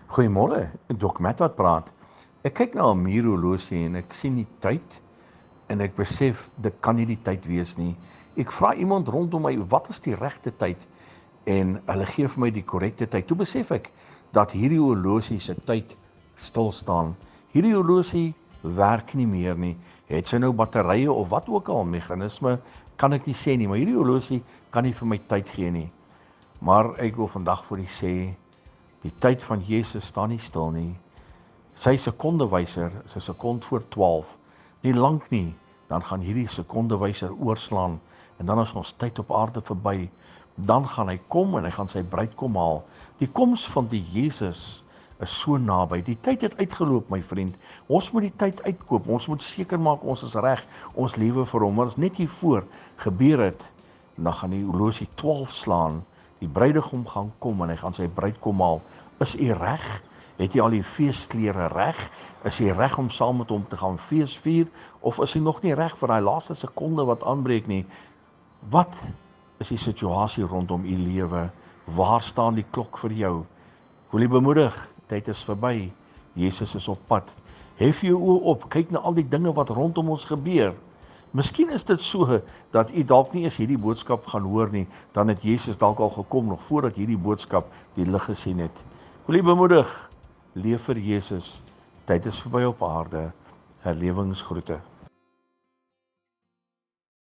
Goeiemôre, Dok Matt wat praat. Ek kyk na 'n muurhorlosie en ek sien die tyd en ek besef dit kan nie die tyd wees nie. Ek vra iemand rondom my, wat is die regte tyd? En hulle gee vir my die korrekte tyd. Toe besef ek dat hierdie horlosie se tyd stil staan. Hierdie horlosie werk nie meer nie. Het sy nou batterye of wat ook al meganisme, kan ek nie sê nie, maar hierdie horlosie kan nie vir my tyd gee nie. Maar ek wil vandag vir u sê, die tyd van Jesus staan nie stil nie. Sy sekondewyser is 'n sekond voor 12. Nie lank nie, dan gaan hierdie sekondewyser oorslaan en dan is ons tyd op aarde verby. Dan gaan hy kom en hy gaan sy bruid kom haal. Die koms van die Jesus is so naby. Die tyd het uitgeloop, my vriend. Ons moet die tyd uitkoop. Ons moet seker maak ons is reg. Ons lewe vir hom. Maar as net hiervoor gebeur het, dan gaan die horlosie 12 slaan. Die bruidegom gaan kom en hy gaan sy bruid kom haal. Is u reg? Het jy al die feesklere reg? Is jy reg om saam met hom te gaan fees vier? Of is jy nog nie reg vir daai laaste sekonde wat aanbreek nie? Wat is die situasie rondom u lewe? Waar staan die klok vir jou? Ek wil u bemoedig, tyd is verby. Jesus is op pad. Hef jou oë op, kyk na al die dinge wat rondom ons gebeur. Miskien is dit so dat u dalk nie eens hierdie boodskap gaan hoor nie, dan het Jesus dalk al gekom nog voordat hierdie boodskap die lig gesien het. Ek wil u bemoedig, leef vir Jesus. Tyd is verby op aarde. Herlewingsgroete.